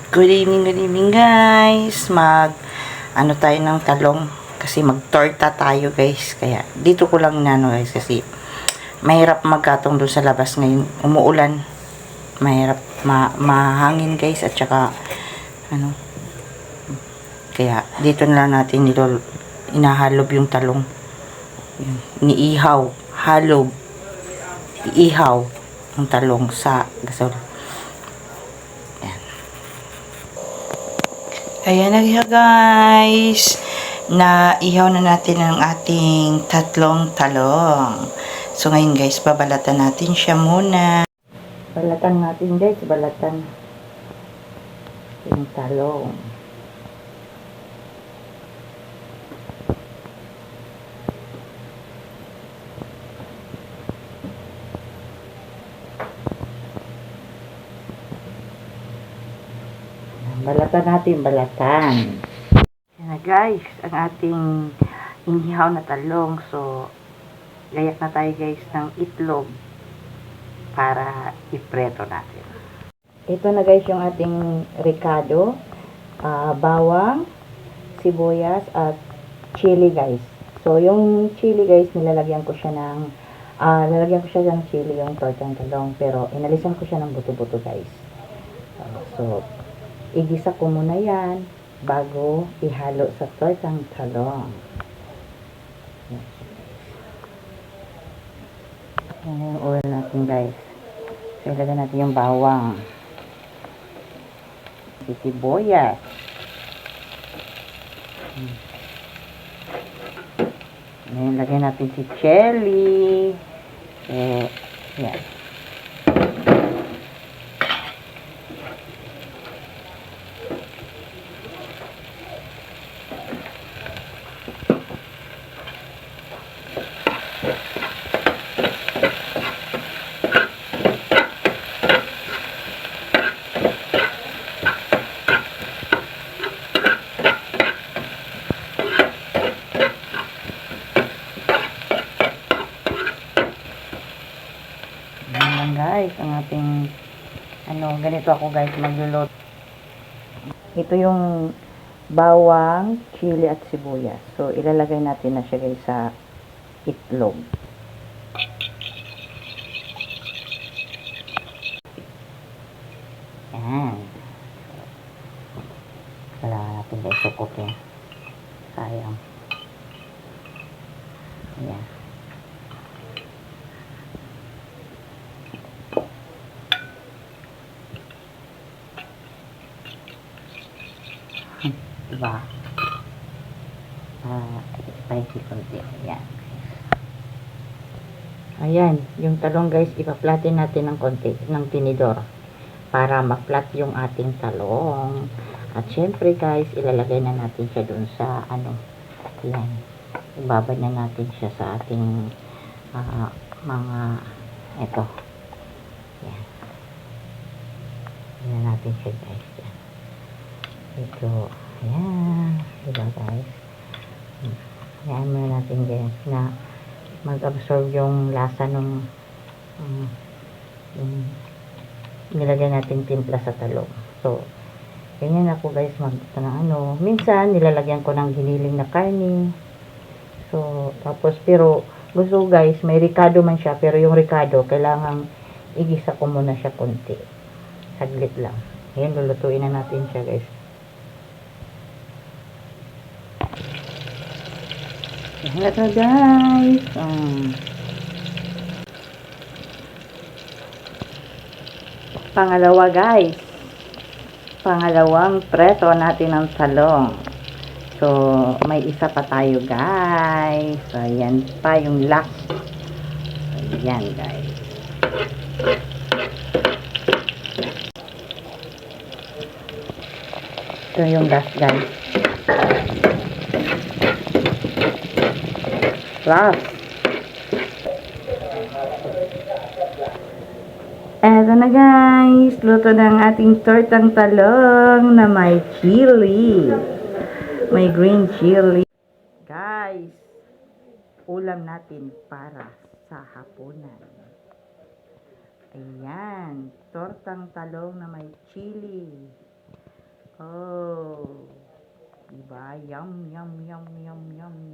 Good evening guys. Ano tayo ng talong kasi magtorta tayo guys. Kaya dito ko lang inano guys kasi mahirap magkatong doon sa labas ngayon. Umuulan. Mahirap mahangin guys at saka ano. Kaya dito na lang natin inahalob yung talong. Iniihaw, halob, iihaw ang talong sa gasol. Ayan na siya guys. Naihaw na natin ang ating tatlong talong. So ngayon guys, babalatan natin siya muna. Balatan natin guys, balatan yung talong. Balatan natin, balatan. Yan na guys, ang ating inihaw na talong. So, gayak na tayo guys ng itlog para ipreto natin. Ito na guys yung ating ricado, bawang, sibuyas at chili guys. So, yung chili guys, lalagyan ko siya ng chili yung tortang talong. Pero, inalisan ko siya ng buto-buto guys. So, igisa ko muna yan bago ihalo sa tortang talong. Yan yung oil natin guys. So, ilagay natin yung bawang, sibuyas, ngayon lagay natin si chili. So, yan. Guys, ang ating ganito ako guys magluluto. Ito yung bawang, chili at sibuyas. So ilalagay natin na siya guys sa itlog. Yan. Kailangan natin guys sukutin. Sayang. Yan. Diba? Spicy konti. Ayan. Ayan. Yung talong guys, ipa-flatten natin ng konti ng tinidor para ma-flat yung ating talong. At syempre guys, ilalagay na natin siya dun sa ayan. Ibabad na natin siya sa ating mga ito. Ayan. Ayan natin siya guys. Ayan. Ito. Ayan. Diba guys? Ayan muna natin guys na mag-absorb yung lasa nung nilagay natin timpla sa talong. So, ganyan ako guys minsan nilalagyan ko ng giniling na karne. So, tapos pero gusto guys, may ricado man siya, pero yung ricado kailangang igisa ko muna siya konti. Saglit lang. Ayan, lulutuin na natin siya guys. Ayan na guys. Pangalawa guys. Pangalawang preto natin ng talong. So, may isa pa tayo guys. So, ayan pa yung last. So, ayan guys. Ito yung last guys. Last. Eto na guys. Luto ng ating tortang talong na may chili. May green chili. Guys, ulam natin para sa hapunan. Ayan, tortang talong na may chili. ba? Yum, yum, yum, yum, yum,